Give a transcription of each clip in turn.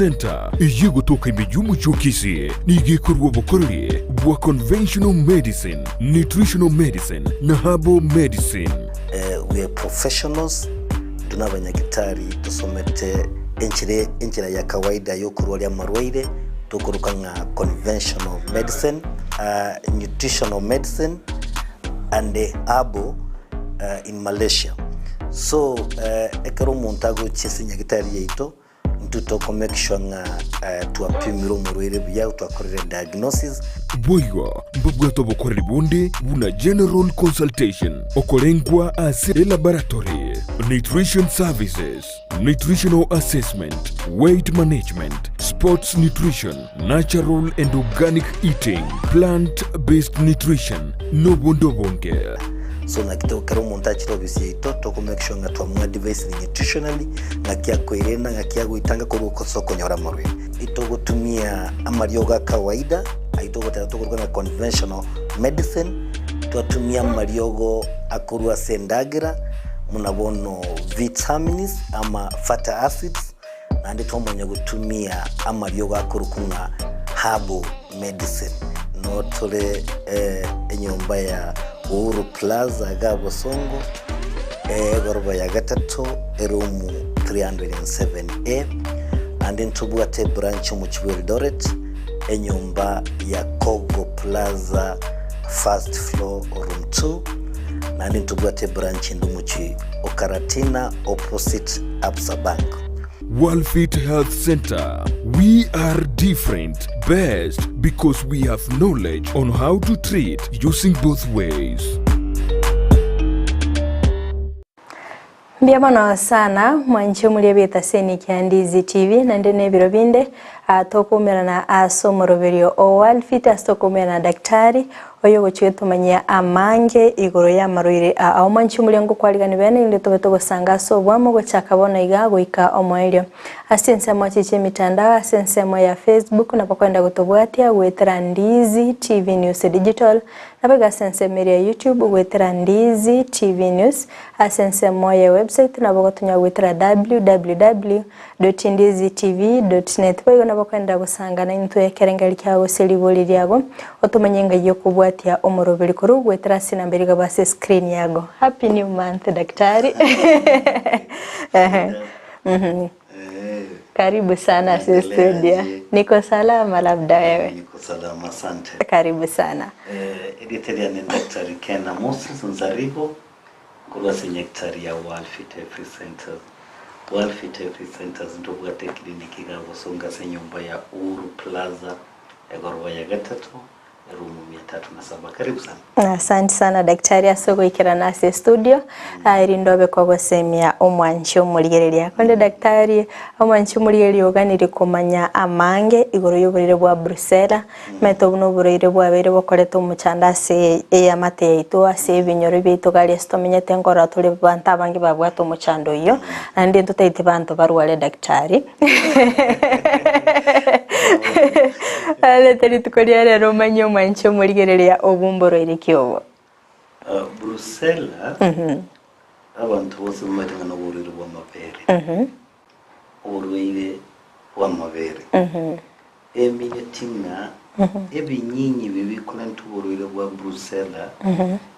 Center iyigutuka imijumu chukisi nigikorwa bukorere bwa conventional medicine, nutritional medicine na herbal medicine. We are professionals, tunabanyagitari tusomete enchira ya kawaida yo kurwalia marwaire tukuruka nga conventional medicine, nutritional medicine and herbal in Malaysia. So ekero montago chese nyagitari yeito ntutoko make sure nga tuapimiro murwire bya twakorera diagnosis boywa mbugwato bokorera bundi buna general consultation okolengwa as laboratory, nutrition services, nutritional assessment, weight management, sports nutrition, natural and organic eating, plant-based nutrition no bondo bonge. So nakito kero montachi robisi ito toko make sure nga tuamua device nutritionally ngakia koirena ngakia guitanga ko soko nyora morwe ito gutumia amarioga kawaida aito gutatokorwa na conventional medicine tuatumia mariogo akurwa sendagira munabono vitamins ama fatty acids andi tomonya gutumia amariogo akurukunga herbal medicine no tole enyomba ya Uru Plaza Gabo Songo Gorba ya gatatu Erumu 307A and in Tubuate branch Muchwil Doret enyumba ya Kogo Plaza first floor room 2 and in Tubuate branch Ndumuchi Okaratina opposite Absa Bank. Worldfit Health Center. We are different, best because we have knowledge on how to treat using both ways. Mbiamano sana mwancho muliebeta Seniki and Ndizi TV nandene birobinde tokumera na asomoroverio o Worldfit astokumera na daktari oyo gochweto manya amange igoro ya maroire a mwancho mulyango kwaligani bene ile tobeto gosanga so bwamo gochakabona igago ika omoelio asense mwachiche mitandao asense ya Facebook na pakwenda gutobwatia gwetera Ndizi TV News Digital na bega sense media YouTube gwetera Ndizi TV News asense ya website na bagotunya gwetera www.ndizitv.net bego na bakwenda gusanga na into yekerengeri kyago seliboli lyago otumenyenga yo kubwatia omorobeli kuru gwetera sinambiri ga base screen yago. Happy new month daktari. Karibu sana studio. Niko salama labda wewe? Niko salama, asante. Karibu sana. Editeria ni daktari Kena Moses Nzaribo kwa senyekitari ya Worldfit Health Center. Worldfit Health Center zindobuate kliniki gabo songa senyumba ya Uru Plaza egorwa ya gatatu rumu 307. Karibu sana. Asante sana daktari asoko ikira nasi studio. Irindobe kwa gosemia omwancho muligereria. Konde daktari omwancho muligereria oganiri komanya amange igoro yoburire bwa Brussels meto buno burire bwa bere bokoreto muchanda se amate ito ase binyoro bito gali stomenyete ngora tole banta bangi babwato muchando iyo andi tutaite bantu barwale daktari. Ale teri tukoriare romanyo mancho muligereria obumboro irikyobo. Brussels abantu bose mumatenga no burire bwa mabere. Uruire bwa mabere. Eminyetinga ebinyinyi bibikora ntuburire bwa Brussels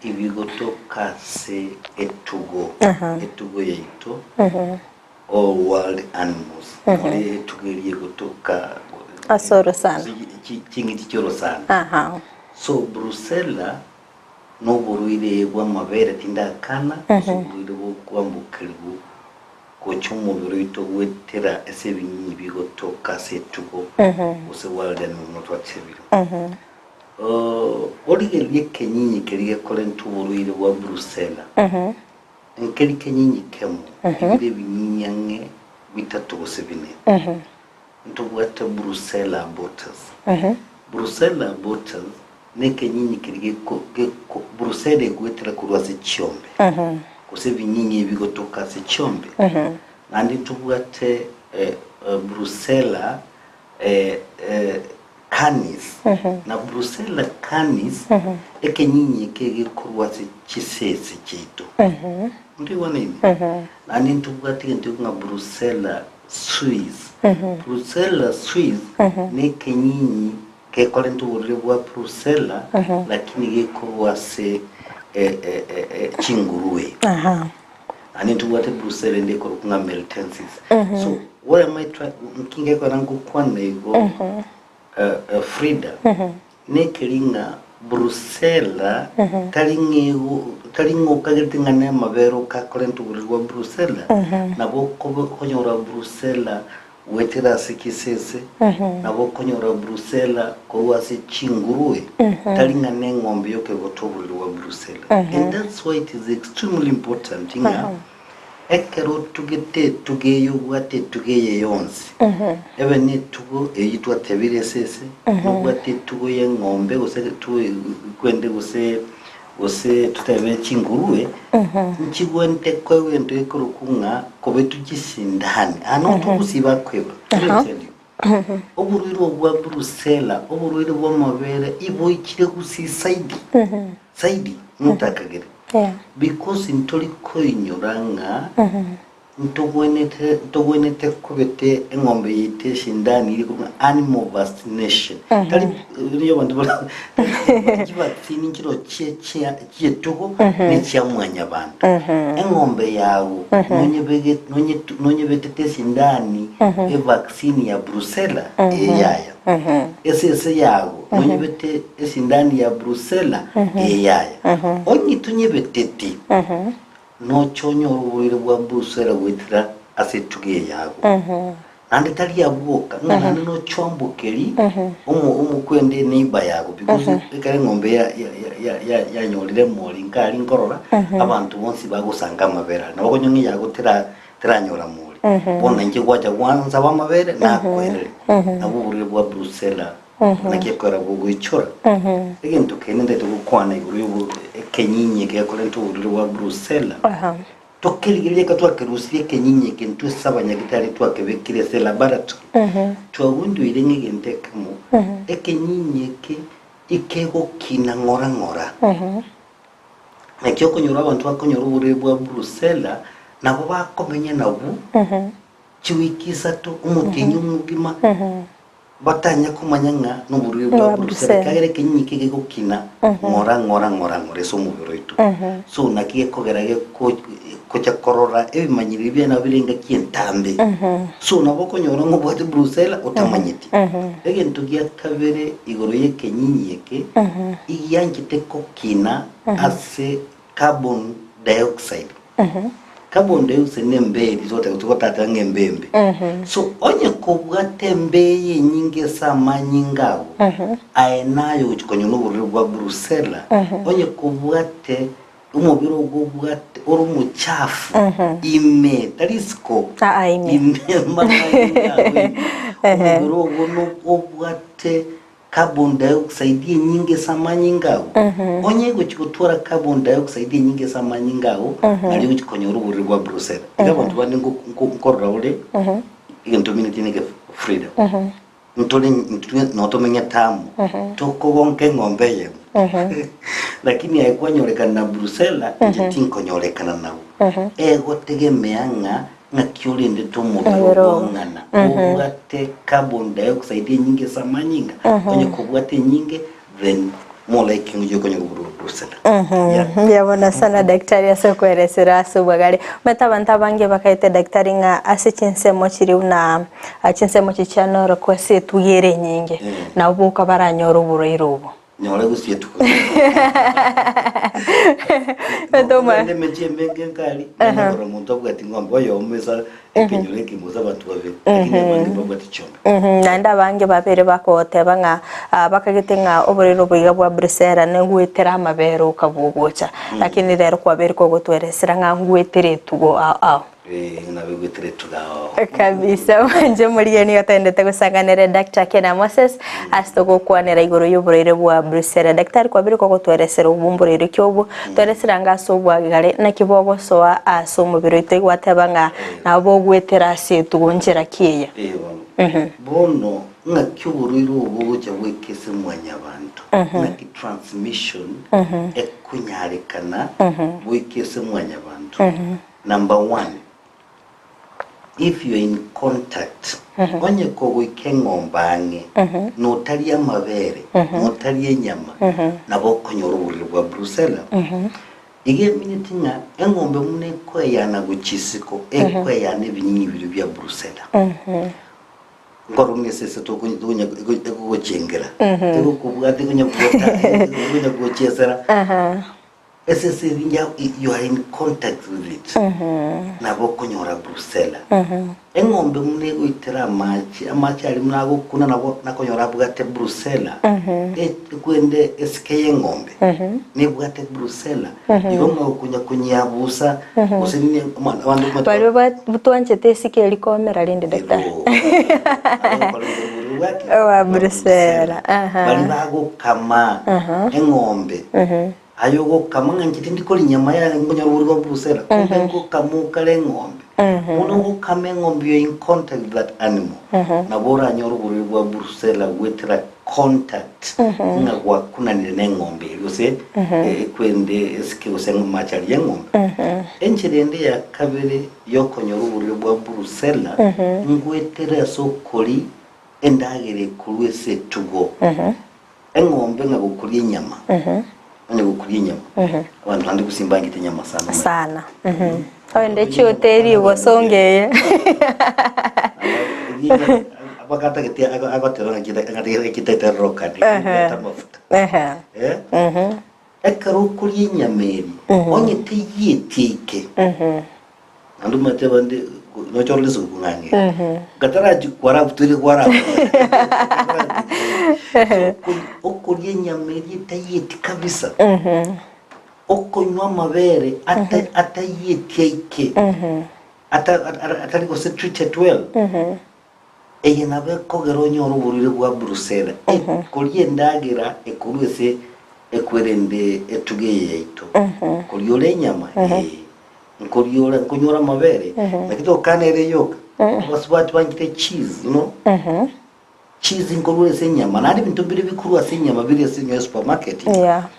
ibigotoka se etugo yeito all wild animals tugeriye gotoka asoro sana kingi kichoro sana. So Brussels no buruire bwa mabere tindakana buruire bwa mbukiribu ko chumo burito wetera esebinyi bigotoka setugo ose wild animals twachebiro oligeliye kenyinyi keriye korentu buruire bwa Brussels nkeri kenyinyi kemo ibire binyange bitatu bose bine ntubwate Brussels bottles. Brussels bottles neke nyinyi kiriye ko Brussels gwetera kurwase chombe kose binyinyi bigotoka se chombe nandi tubwate Brussels canis na Brussels canis eke nyinyi kege kurwase chisese chito ndi wanini nandi tubwate ntukunga Brussels Swiss. Brucella Swiss ne kenyinyi ke kolento urewa Brucella lakini geko wase chinguruwe. Ani tuwate Brucella ndeko kunga meltensis. So what am I trying kinge kwa nangu kwana ego Frida ne kelinga Brucella talingo kagetingane mavero ka kolento urewa Brucella na boko konyora Brucella wetera sikisese na bokonyora Brucella ko wase chinguruwe talingane ngombe yoke gotobulwa Brucella. And that's why it is extremely important inga ekero tugeyo wate tugeye yonsi ebene tugo eyitwa tebire sese no wate tugo ye ngombe ose kwende ose tutebe chinguruwe nchigwente kwewende kurukunga kobetu gisindani ano tukusiba kweba oburiro bwa Brucella oburiro bwa mabere ibo ikire gusi saidi mutakagere because intoli koinyoranga ntogwenete kubete engombe yite shindani iri kuma animal vaccination tali niyo bantu bala vaccine nkiro chie tugo ni cyamwanya abantu engombe yawo nonye betete shindani vaccine ya Brucella eyaya ese yawo nonye bete shindani ya Brucella eyaya onyi tunye betete no chonyo urubuiro bwa Brucella witira asetuge yago ande tali yabuka ngana no chombokeri kwende neighbor yago because ekare ngombe ya nyolire moli nkali nkorora abantu bonsi bagusanga mabera na bakonyongi yago tira nyora moli bona nje kwacha kwanza bamabere na kwere na urubuiro bwa Brucella na kiekora bugo ichora egento kenende tukwana iguru kenyinyi ke kolento urubuiro bwa Brucella tokeligele katwa kerusie kenyinyi kentu sabanya kitari twakebekire se laboratory twawundu irenge gentekamo ekenyinyi ke ikego kina ngora nakyo konyora abantu bakonyora urubuiro bwa Brucella nabo bakomenya nabu chiwikisa to umutinyu mugima batanya kumanyanga n'uburuye bwa Brucella kagere kenyinyi kege gukina ngora so mubiro itu so nakiye kogerage ko cyakorora ebimanyiri bye na birenga kientambe so naboko nyora ngo bwa Brucella utamanyiti ege ntugiye kabere igoro ye kenyinyi yeke iyankite ko kina ase carbon dioxide carbon dioxide nembeli zote utokota ngembembe so onye kubwate mbeye nyinge samanyingawo aenayo uchikonyo n'uburiro bwa Brucella onye kubwate umubiro ubwate uri muchafu ime tarisko ime umubiro ubwate carbon dioxide nyinge samanyingawo onye guchikutora carbon dioxide nyinge samanyingawo ali guchikonyora uburiro bwa Brucella abantu bane nkorora ule igento minute nige freedom ntole notomenya tamu tokobonke ngombe ye lakini aikonyorekana na Brucella ntinkonyorekana nawo ego tegemeanga ngakyolinde tomubiro ngana ubwate carbon dioxide nyinge samanyinga onye kubwate nyinge then more like ngiyo kwenye Brucella yabona sana daktari asokweresera asubagale metabantu bange bakaite daktari nga asicensemo kiri una acensemo kichano ko se tuyere nyinge na ubuka baranyora uburoiro ubu nyore gusiye tuko ndoma ndemeje mbengengali ngoro muntu bwati ngombo yomeza ekenyole kimuza abantu babiri kinyabange babati chombe nanda bange babere bakote banga bakagitenga oburiro bwiga bwa Brucella ngwetera amabero ukabugocha lakini rero kwabere ko gutweresera nga ngwetere tugo nabigwetere tugao kabisa wanje muri ni yatendete gusanganira Dr. Kena Moses astogo kwanera igoro y'uburiro bwa Brucella daktari kwabere ko gutweresera ubumburiro cyobu tweresera nga sobwagale na kibogo soa asomubiro itegwatebanga nabo gwetera se tugonjera kiye bono nga cyuburiro ubu cyo wekese mwanya abantu na ki transmission ekunyarekana wekese mwanya abantu number 1 if you're in contact onye kogo ikengombange no talia mavere no talia nyama na bokonyoro bwa Brussels ige minitinga engombe mune kweyana guchisiko ekweyana ebinyinyi biri bya Brussels ngoro nesese to kunya kuchengera ego kubwate kunya kuchesera ese you are in contact with it na bokonyora Brussels engombe mune uitera amachi ali mnago kuna na konyora bwate Brussels kwende eske ngombe ni bwate Brussels yonga kunya busa usini abantu bali butwanje tesike likomera linde daktari wa Brussels bali bago kama engombe ayogo kamanga nkitindi koli nyama ya ngonya rugo Brussels kumbe kamuka le ngombe uno kame ngombe you in contact with that animal na bora nyoro rugo Brussels wetera contact nga kwa kuna ne ngombe yose kwende eske usenga machali ya ngombe enchirende ya kabere yoko nyoro rugo Brussels ngwetera so koli endagere kulwese tugo engombe nga gukuri nyama ane gukuri nyama abantu bandi gusimbangite nyama sana wende choteri wasongeye abakata kiti agatera ngita roka ni mafuta ekaro kuri nyameri onye tiyetike andu mate bandi no chorle sukungange gatara jikwara buturi kwara okuri nyameri tayeti kabisa okonywa mabere atayetike atari ko treated well eye nabe kogero nyoro burire bwa Brussels kuri ndagira ekurwese ekwerende etugeye yito kuri ole nyama nkoriora nkonyora mabere nakito kanere yoka waswati bankite cheese cheese inkorore senyama nari bintu biri bikuru asenyama biri asenyo supermarket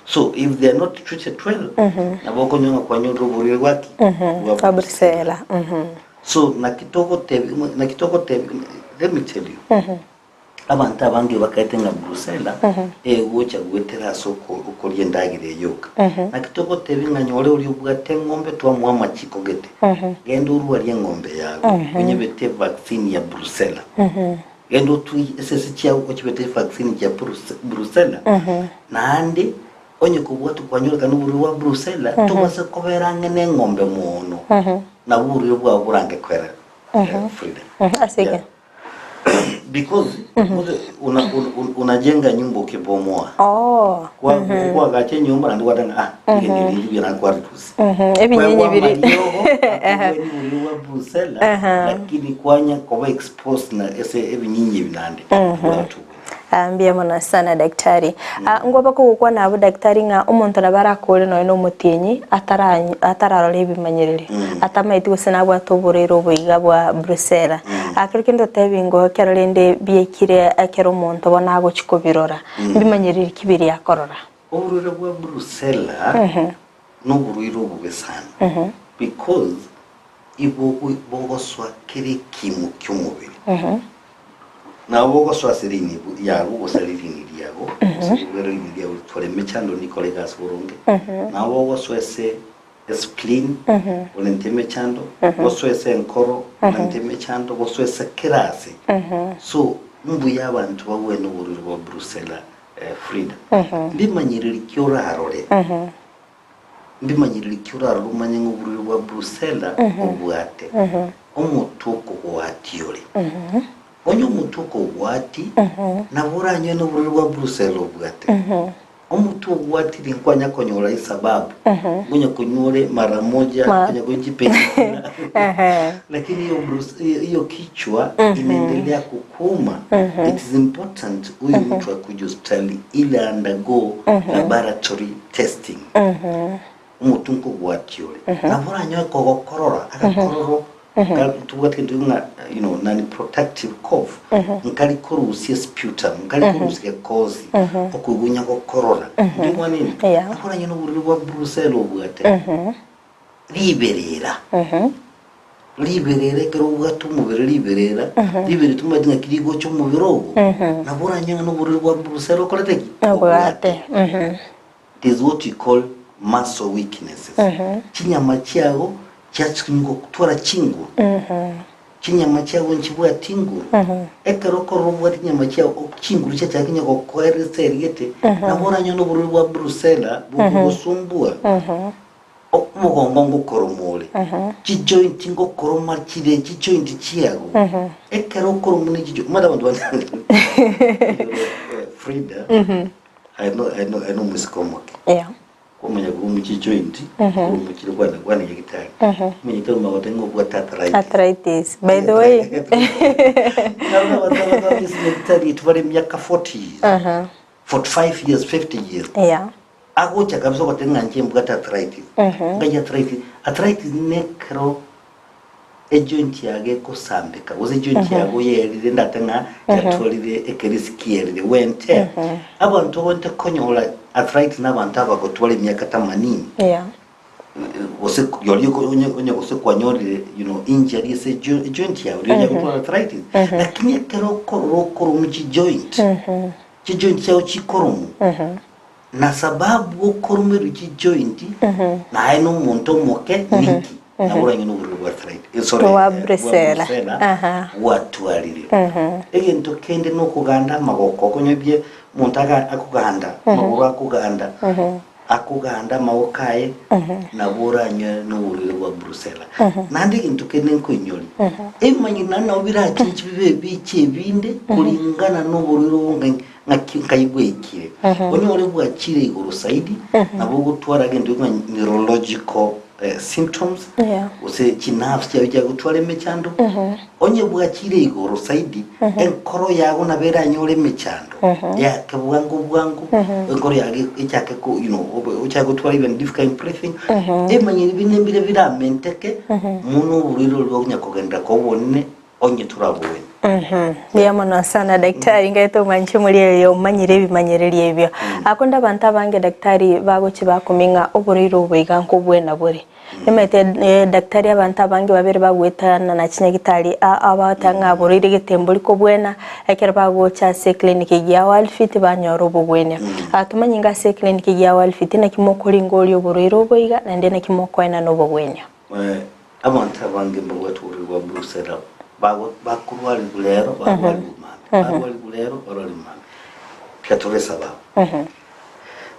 so if they are not treated well naboko nyonga kwa nyoro burire waki wa Brussels so nakitoko tebi let me tell you abantu abangi bakaitenga Brussels wocha gwetera soko ukoriye ndagire yoka nakitoko tebinga nyore uri ubwate ngombe twa mwama chikogete gendo urwariye ngombe yawe unyebete vaccine ya Brussels gendo tu ss chia ukibete vaccine ya Brussels nande onye kubwatu kwanyura kanuburi wa Brussels tubase koberanga ne ngombe mono na buri bwa burange kwera freedom asige because unajenga nyumba ukibomoa kwa gache nyumba na ndwadanga ngeni bibira kwa rusi ebinyinyi biri ni wa Brussels lakini kwanya kwa exposed na ese ebinyinyi binande watu ambia mona sana daktari ngoba ko gukwa nabo daktari nga umuntu nabarakore no mutinyi atararole ibimanyerere atamaiti gusena bwa toborero buiga bwa Brussels akirikendo tebingo kerolende biekire akero umuntu bona go chikobirora bimanyerere kibiri yakorora oburero bwa Brussels no buruiro bubesana because ibo bogoswa kiri kimu cyumubiri na bogo swasirini ya bogo salirini diago sibero india utore mechando ni colegas boronge na bogo swese spleen olente mechando bo swese enkoro olente mechando bo swese kirase so mbu yabantu bawe no buriro bwa Brussels freedom bimanyirira kyorarore bimanyirira kyorarore umanye ng'uburiro bwa Brussels obwate omutuko watiore onyo mutuko wati na buranyo no buriro bwa Brussels obwate omutu wati linkwanya konyora isababu ngonya konyore mara moja kwenye kujipenda lakini hiyo kichwa inaendelea kukuma it is important huyu mtu akujustali ile undergo laboratory testing umutunko wati yole na buranyo kogokorora akakororo tuwate dunga nani protective cough nkali korusie sputum nkali korusie kozi okugunya ko corona ndimwa nini akora nyino buriro bwa Brussels obwate liberera liberere kero bwatu mubere liberera libere tumadinga kirigo cyo mubirogo nabura nyanga no buriro bwa Brussels koleteki Obwate. It is what we call muscle weaknesses. Chinyama chiago chachikingo kutwara chingu. Chinyama chiago nchibwa tingu. Ekero korobwa chinyama chiago chingu chachikinya ko kwere serigete. Nabora nyono buru bwa Brussels busumbua. Mugongo ngo koromole. Chi joint ngo koroma chire chi joint chiago. Ekero koromune chi madam ndo Frida. I know musikomoke. Yeah. Kumenya gumuchi joint, gumuchi rwana yagitari. Mwenye kero magotengo bwa arthritis. By the way, na watawa yagitari tuvale miaka 40 years. 45 years, 50 years. Yeah. Agocha kabisa gotenga njembu gata arthritis. Ngaja arthritis nekro joint yage ko sambeka. Uze joint yago yerire ndatenga yatolire ekeriski yerire wente. Abantu wente konyola arthritis n'abantu abagotwala emyaka 80. Yeah. Ose yoli onye ose kwanyolire injury se joint yawe yoli gotwala arthritis. Lakini kero koro mu joint. Chi joint yawo chikoromu. Na sababu okoromeru chi joint na aino monto moke niki. Nabura nyino buru arthritis. Sorry. Wa Brussels. Watu alire. Egento kende no kuganda magoko konyebye montaga akuganda maguru akuganda mawokaye nabura nya no buru wa Brussels. Nandi gintu kende nkunyoli. Emanyi nana obira chichi bibe biche binde kulingana no buru ngakayibwekire. Onye ore bwa chire iguru saidi nabo gutwara gendo neurological symptoms. Ose chinafs cya gutwara mechando. Onye bwa chire iguru saidi enkoro yago nabera nyore mechando. Ya kebwangu enkoro yage ichake ko ucha gutwara even difficult breathing. Emanyi binembire biramenteke muno buriro rwognya kugenda ko wonne onye turabwe. Ndiyamono sana daktari ngaito manchimulire yo manyire bimanyirire ebyo. Akonda abantu abange daktari bagochi bakuminga oburiro bwiga nko bwena buri. Nemete daktari abantu abange babere bagwetana na kinyagitari abatanga burire getembuli ko bwena ekera bagocha se clinic ya Worldfit banyoro bugwene. Atumanyinga se clinic ya Worldfit na kimokolingo oli oburiro bwiga na ndene kimokoena no bugwene. Abantu abange mbagwaturi wa Brussels bakurwari gulero barwari gulero orolimana katore sababu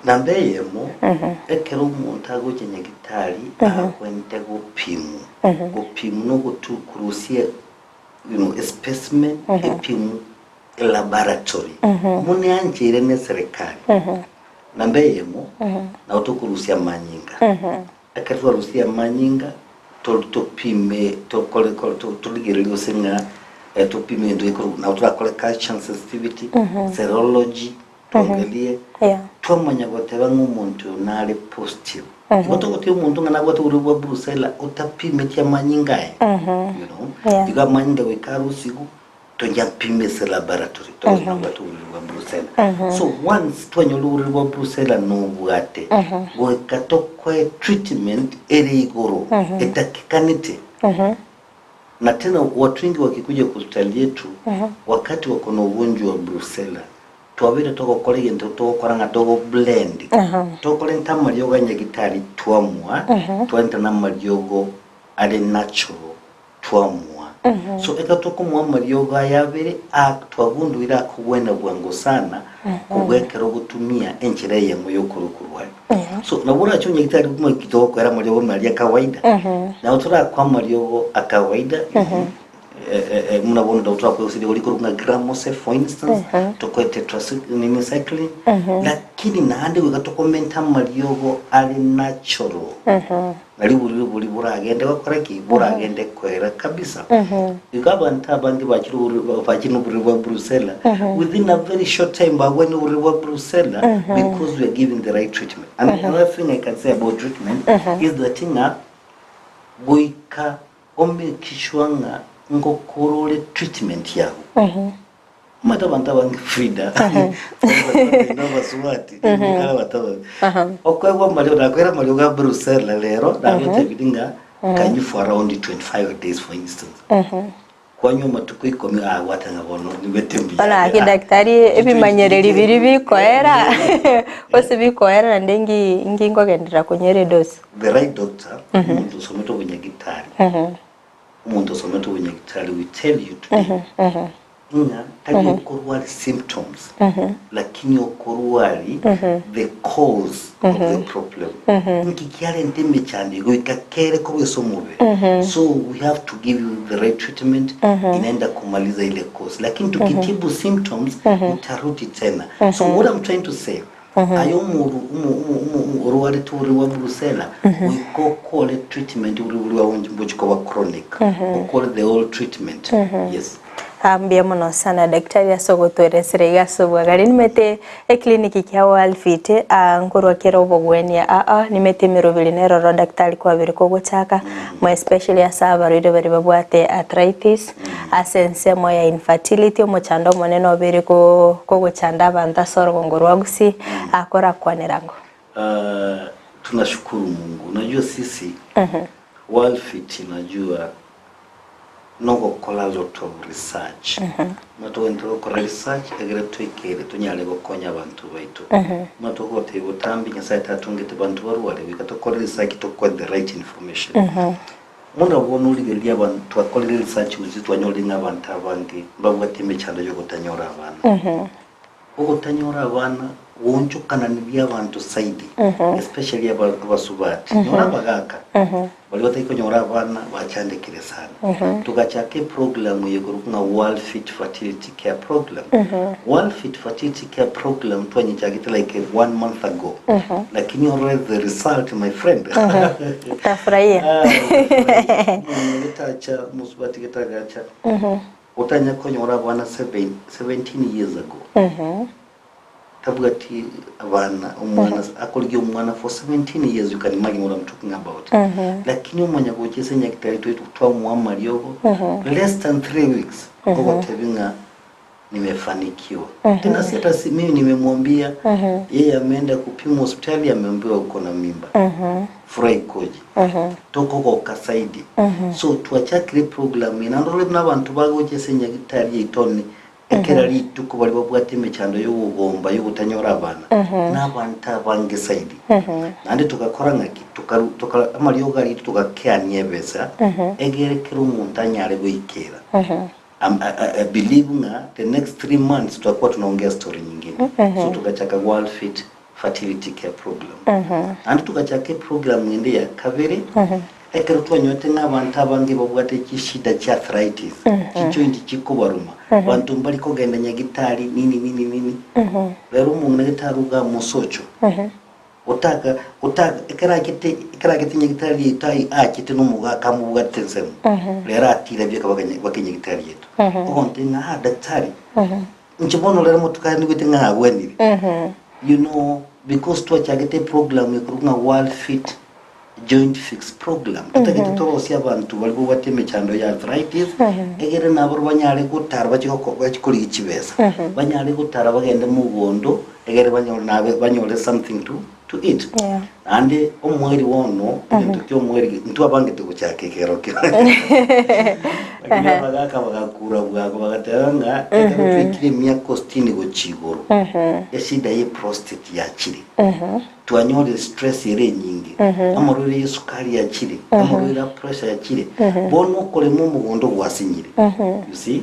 nambeyemo ekero umuntu agokenya gitari akwente gupimu no gutukurusie a specimen epimu laboratory muni anjire ne serikali nambeyemo na utukurusia manyinga ekero rusia manyinga topime toligero senga topime ndo na utakole culture sensitivity serology tongelie twamanya goteba nk'umuntu nale positive gotogote umuntu ngana goto uri wa Brussels utapime kya manyingaye biga manyinga wekarusigu tonja pime se laboratory tonja goto uri wa Brussels so once twanyolo uri wa Brussels no bwate go katokwe treatment eri igoro etakikanite na tena watu wengi wakikuja hospitali yetu wakati wako na ugonjwa wa Brussels twabire toko kole yento to koranga togo blend to kole ntamaryoga nyagitari twamwa twanta namaryogo ale natural twamwa so eka toko mwa maryoga yabere twagundwira kubwena bwango sana kubwekero gutumia enchire yengo yokurukurwa so nabura cyo nyagitari kuma kitoko era maryogo mali kawaida na utura kwa maryogo akawaida muna bonda utrakwe usidi ulikurunga gramose for instance tokwe tetracycline lakini naande wikatokomenta maryogo ali natural nali buri buragende bakoraki buragende kwera kabisa igaba ntabandi bakiri buri wa Brussels within a very short time bagwene buri wa Brussels because we are giving the right treatment. And another thing I can say about treatment is the thing goika omekishwanga ngokorole treatment yao mata bantu Frida nova swati kala batawa okwewa malio nakwera malio ga Brussels lero na bite bidinga Can you for around 25 days for instance. Kwa nyuma tukwikomi watanga bono nibetembi. Bana kidaktari ebimanyereri biri bikoera. Bose bikoera ndengi ngingo gendera kunyere dose. The right doctor, umuntu someto bunyagitari. Umuntu someto bunyagitari will tell you today. Tagi okorwari symptoms. Lakini okorwari the cause of the problem. Nkikiale ndeme chandi go ikakere ko besomube. So we have to give you the right treatment inaenda kumaliza ile cause. Lakini tukitibu symptoms utaruti tena. So what I'm trying to say, ayo uruwari turi wa Brussels we call it treatment uri wa mbochiko chronic. We call it the old treatment. Yes. Ambia muno sana daktari asogotweresere gasobwa gari nimete kliniki kya Worldfit ngorwa kera obogwenia nimete mirobiri neroro daktari kwa biri ko gutaka mo especially asaba rero bari babwate arthritis asense mo ya infertility mo chando moneno biri ko guchanda banda soro ngorwa Gusii akora kwanerango. Tunashukuru Mungu. Unajua sisi Worldfit najua nogo kola lot of research. Mato entro ko research egere twikere tunyale gokonya abantu baitu. Mato gote botambi nyasa tatungete bantu barware bikato ko research to ko the right information. Muna wonu ligeli abantu akole research uzitu anyole ngabantu abange babwate mechanda yo gotanyora abana. Gotanyora abana wonchukana nibya abantu saidi especially abasubati nyora bagaka bali batayiko nyora abana bachandekire sana tugachake program yeguruka Worldfit fertility care program. Worldfit fertility care program twanyachakite like 1 month ago, lakini already the result my friend tafurahia gitacha musubati gitagacha utanya ko nyora abana 17 years ago. Tabugati abana umwana akoligi umwana for 17 years you can imagine what I'm talking about. Lakini umanya gochese nyakitari twetu twa muamali yogo less than 3 weeks kwa tebinga nimefanikiwa. Tena si mimi nimemwambia yeye ameenda kupima hospitali ameambiwa uko na mimba. Furahi koji. Toko ko kasaidi. So tuachakire program ina ndole n'abantu bagochese nyakitari itoni ekerali tuko bali babwate mechando yo gomba yo gutanyora abana n'abanta bange saidi nande tukakora ngaki tuka amaliyo gari tukakeanye besa egerekera umuntu anyare goikera. I believe the next 3 months tutakuwa tunaongea story nyingine. So tukachaka Worldfit fertility care program. And tukachaka program ngende ya kabere ekero twanyote n'abantu abange babwate kishida cha arthritis kijoint kikubaruma bantu mbali ko genda nyagitari nini rero umuntu ngitaruga musocho utaka ekera kiti nyagitari yitai akite n'umugaka mu bwatensemo rero atira bye kabaganye gitari yetu onte na daktari nchibono rero mutukani bite ngabwenire you know because twachagete program yekurunga Worldfit joint fix program tutagete torosi abantu bali bubate mechando ya arthritis egere nabo banyare gutara bakikora ikibesa banyare gutara bagende mu bondo egere banyore something to eat ande omweri wono ndukyo omweri ntwabange tukuchake kero bagaka bagakura bwago bagateranga egere twikire mia costini go chigoro esida ye prostate ya chiri tuanyore stress ire nyingi amorore yesukari ya chiri amorore pressure ya chiri bono kole mu mugondo gwasinyire you see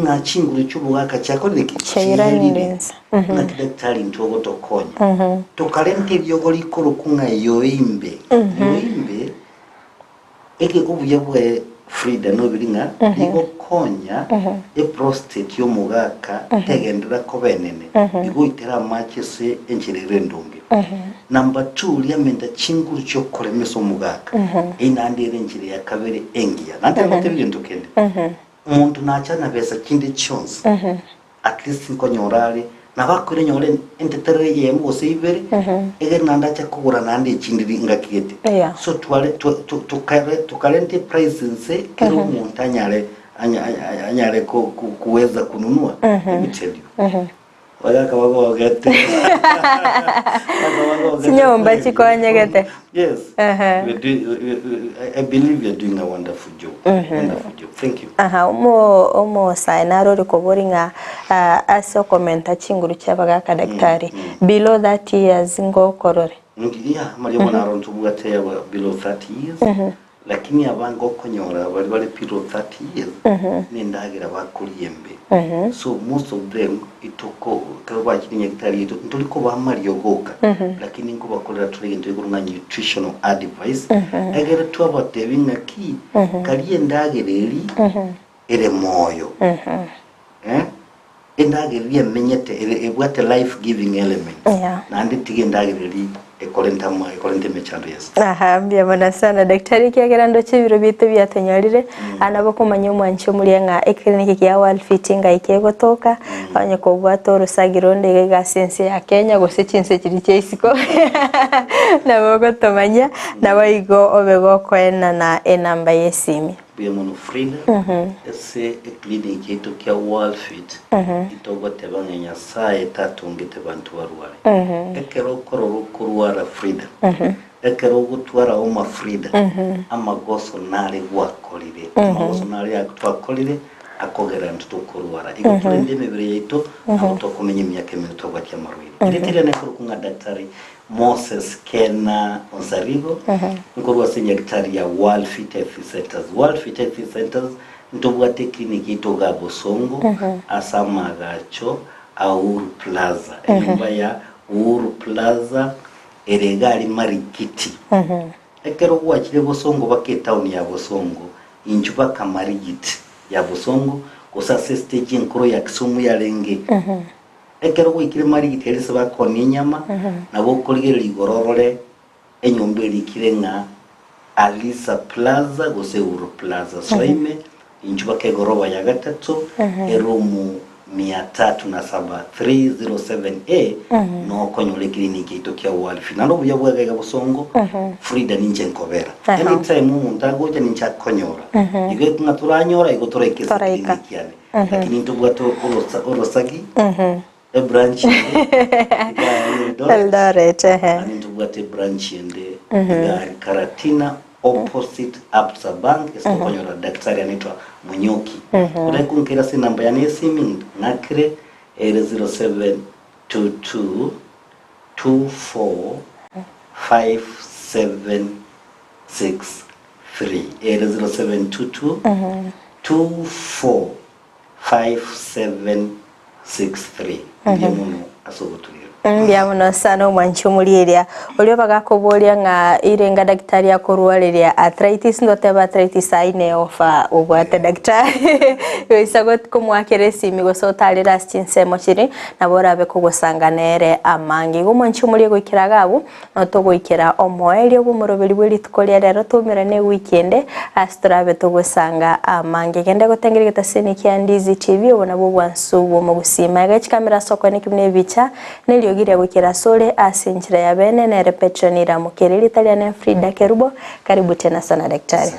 na chinguru cy'ubugaka cyakorere kichayiranirenza na daktari ntogo tokonya tokalente byogoli korokunga yoimbe eke kubuye bwe Frida no biringa iko konya prostate yo mugaka tegendera ko benene igo itera machese encherere ndungi. Number 2 liamenda chinguru cyo kolemeso mugaka inandire enjire ya kabere engiya nante baterije ndukende umuntu nachana besa kindi chance at least nkonyorale nabakure nyole entetere yembo sivere ege nanda cha kugura nande chindiri ngakiyete so tukalente prices kero umuntu anyare ko kuweza kununua let me tell you Wagaka wago gete. Sinyomba chikonya gete. Yes. I believe you're doing a wonderful job. Wonderful job. Thank you. Omo sainaro rikoboringa aso komenta chinguru chabagaka daktari. Below 30 years ngo korore. Yeah, mariyo na arontu bwate ya below 30 years. Lakini abango konyora bali below 30 years. Nendagira bakuriyembe. So most of them itoko kwa kinya kitari ito ntoliko bamari yogoka. Lakini ngo bakorera turi nto igurunga nutritional advice. Egere twabatebinga ki kaliye ndagereri ere moyo. Endageri menyete ebwate life giving element. Na nditige ndagereri ekolente mechando yes. Mbia mana sana daktari kiagera ndo chibiro bitu byatonyorire anabo kumanya umwancho muri nga ekliniki ya Worldfit nga ikegotoka abanye ko bwato rusagironde ga sense ya Kenya gose chinse kiri cheisiko nabo gotomanya nabayigo obego kwena na enamba yesimi biamono Frida ese ekliniki ito kya Worldfit itogote bangenya sae tatungite bantu barware ekero kororo kurwara Frida ekero gutwara oma Frida amagoso nari gwakorire amagoso nari akutwakorire akogera ntukurwara igotulende mebere yito abuto kumenya imyaka minto gwa marwiri nditire nekuru kunga daktari Moses Kena Onsarigo nkorwa senyekitari ya Worldfit Health Centers. Worldfit Health Centers ntobwate kliniki itoga Bosongo asamagacho Uhuru Plaza enyumba ya Uhuru Plaza eregali marikiti ekero gwakire Bosongo bake town ya Bosongo injuba kamarigiti ya Bosongo gosase stage nkoro ya Kisumu ya Lenge ekero gwikire marigiti elise bakoni inyama nabo koligere igororore enyumba elikire nga Alisa Plaza gose Uhuru Plaza soime injuba ke goroba ya gatatu erumu 307 307A no konyole kliniki itokia Worldfit nalo buya bwaga Bosongo Frida ninje nkobera anytime umuntu agoja ninja konyora ige tungaturanyora igotora ikese kliniki yane lakini ntubwato orosagi a branch Eldoret and ntubwate branch ende Karatina opposite Absa Bank esokonyora daktari anaitwa Munyoki unaikunkira si namba ya nesimu nakre 0722 24 5763 0722 24 5763 ndiyemuno asoboturira Mbyamuno sana mwancho mulieria olio bagakobolia nga irenga daktari akorwaleria arthritis ndoteba arthritis aine ofa obwate daktari yoisagot kumwakere simi gosotalira chinsemo chiri naborabe kugosanganere amangi gumwancho mulie gwikiragabu notogwikira omoelio gumuroberi bwiri tukolia rero tumira ne weekend astrabe togosanga amangi gende gotengere getaseni kya Ndizi TV obona bobwansubo mu Gusii gachi kamera soko ne kimne bicha nelio gire wikira sole asinchira ya bene nere petronira mukirili Italian Frida Kerubo karibu tena sana daktari.